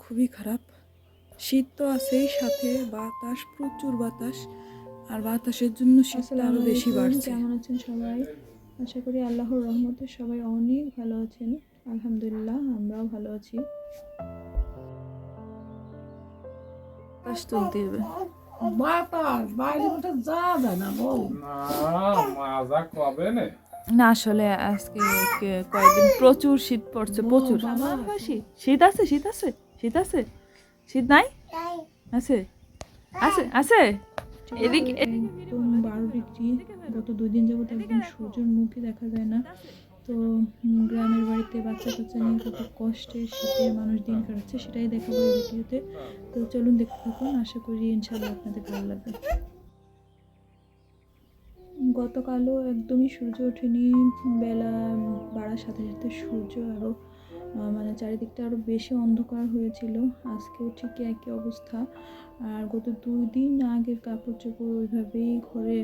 খুবই খারাপ। শীত তো আছেই, সাথে বাতাস, প্রচুর বাতাস। আর বাতাসের জন্য শীতটা আরো বেশি বাড়ছে। কেমন আছেন সবাই? আশা করি আল্লাহর রহমতে সবাই অনেক ভালো আছেন। আলহামদুলিল্লাহ, আমরাও ভালো আছি। বাতাস তুলতে হবে। বাতাস বাইরে উঠে যাওয়া যায় না বল। মাজা কবে নে? না আসলে আজকে কয়েকদিন প্রচুর শীত পড়ছে, প্রচুর। শীত আছে, শীত আছে, শীত আছে, শীত নাই? আছে আছে আছে। এদিকে একদম 12 ডিগ্রি। গত 2 দিন যাবত একদম সূর্যের মুখে দেখা যায় না। তো গ্রামের বাড়িতে বাচ্চা কাচ্চা নিয়ে কত কষ্টে শীতে মানুষ দিন কাটাচ্ছে সেটাই দেখাবো এই ভিডিওতে। তো চলুন দেখতে থাকুন, আশা করি ইনশাআল্লাহ আপনাদের ভালো লাগবে। গতকালও একদমই সূর্য ওঠেনি। বেলা বাড়ার সাথে সাথে সূর্য আরও মানে চারিদিকটা আরও বেশি অন্ধকার হয়েছিল। আজকেও ঠিক একই অবস্থা। আর গত 2 দিন আগের কাপড় চোপড় ওইভাবেই ঘরে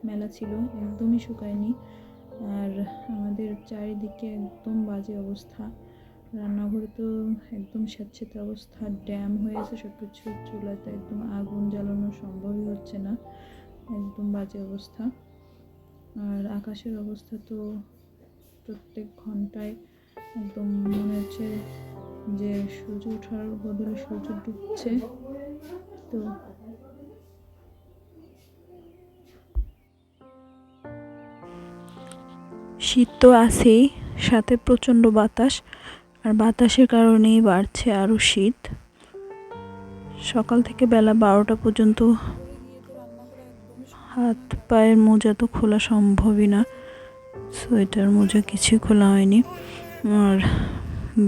মেলা ছিল, একদমই শুকায়নি। আর আমাদের চারিদিকে একদম বাজে অবস্থা। রান্নাঘরে তো একদম স্যাঁতসেঁতে অবস্থা, ড্যাম হয়েছে সব কিছু। চুলাতে একদম আগুন জ্বালানো সম্ভবই হচ্ছে না, একদম বাজে অবস্থা। আর আকাশের অবস্থা তো প্রত্যেক ঘন্টায় একদম মনে হচ্ছে যে সূর্য ওঠার বদলে সূর্য ডুবছে। তো শীত তো আছেই, সাথে প্রচণ্ড বাতাস। আর বাতাসের কারণেই বাড়ছে আরও শীত। সকাল থেকে বেলা 12টা পর্যন্ত হাত পায়ের মোজা তো খোলা সম্ভবই না, সোয়েটার মোজা কিছুই খোলা হয়নি। আর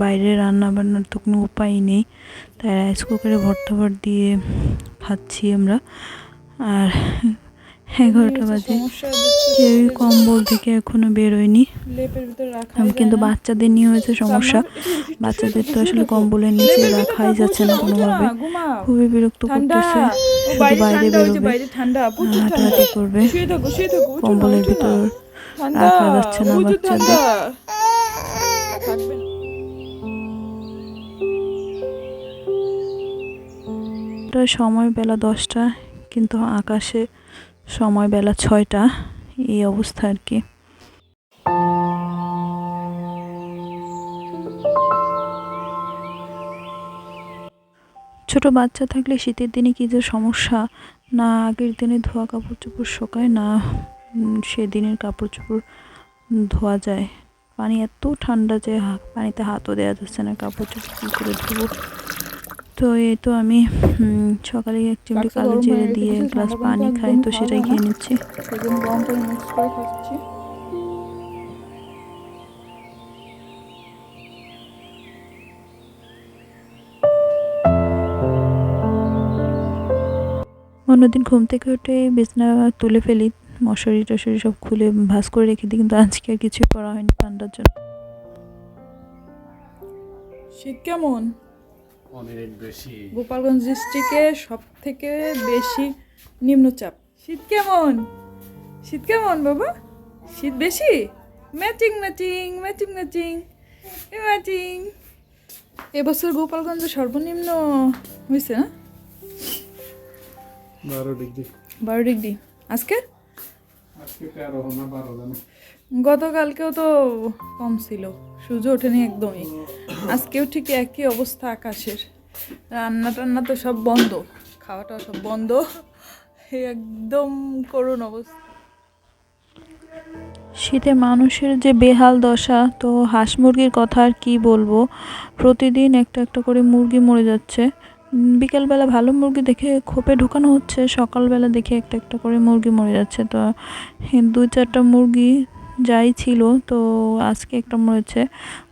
বাইরে রান্না বান্নার তো কোনো উপায় নেই, তাই রাইস কুকারে ভর্তা দিয়ে খাচ্ছি আমরা। আর 11টা বাজে, কেউই কম্বল থেকে এখনো বেরোয়নি। কিন্তু বাচ্চাদের নিয়ে হয়েছে সমস্যা। বাচ্চাদের তো আসলে কম্বলের নিচে রাখাই যাচ্ছে না কোনোভাবে, খুবই বিরক্ত করতেছে। শুধু বাইরে বেরোবে, হাঁটাহাঁটি করবে, কম্বলের ভিতর রাখা যাচ্ছে না বাচ্চাদের। সময় বেলা 10টা, কিন্তু আকাশে সময় বেলা 6টা, এই অবস্থা আর কি। ছোট বাচ্চা থাকলে শীতের দিনে কি যে সমস্যা, না আগের দিনে ধোয়া কাপড় চোপড় শুকায়, না সেদিনের কাপড় চোপড় ধোয়া যায়। পানি এত ঠান্ডা যে পানিতে হাতও দেওয়া যাচ্ছে না, কাপড় চোপড় কী করে ধোবো। তো এই তো আমি সকালে এক চিমটি কালো জিরে দিয়ে এক গ্লাস পানি খাই, তো সেটাই খেয়ে নিচ্ছি। গরম করে মিক্স করে খাচ্ছি। অন্যদিন ঘুম থেকে উঠে বিছানা তুলে ফেলি, মশারি টশারি সব খুলে ভাঁজ করে রেখে দিই, কিন্তু আজকে আর কিছুই করা হয়নি ঠান্ডার জন্য। শীত কেমন? অনেক বেশি। গোপালগঞ্জ ডিস্ট্রিক্টে সব থেকে বেশি নিম্নচাপ। শীত কেমন? শীত কেমন বাবা? শীত বেশি? Matching matching matching matching matching. এবছর গোপালগঞ্জে সর্বনিম্ন হয়েছে না 12 ডিগ্রি। 12 ডিগ্রি। আজকে 13 না 12 জানো। গতকালকেও তো কম ছিল, সূর্য ওঠেনি একদমই। আজকেও ঠিক একই অবস্থা আকাশের। রান্না টান্না তো সব বন্ধ, খাওয়াটা সব বন্ধ, একদম করুণ অবস্থা। শীতে মানুষের যে বেহাল দশা, তো হাঁস মুরগির কথা আর কি বলবো। প্রতিদিন একটা একটা করে মুরগি মরে যাচ্ছে। বিকেলবেলা ভালো মুরগি দেখে খোপে ঢোকানো হচ্ছে, সকালবেলা দেখে একটা একটা করে মুরগি মরে যাচ্ছে। তো 2-4টা মুরগি যাই ছিল, তো আজকে একটা মরেছে,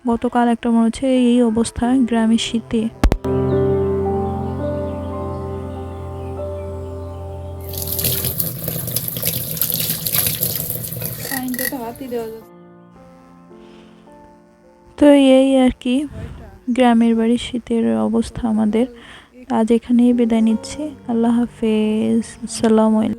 গতকাল একটা মরেছে। এই অবস্থা গ্রামের শীতে। তো এই আর কি গ্রামের বাড়ির শীতের অবস্থা আমাদের। আজ এখানেই বিদায় নিচ্ছি। আল্লাহ হাফেজ, আসসালামু আলাইকুম।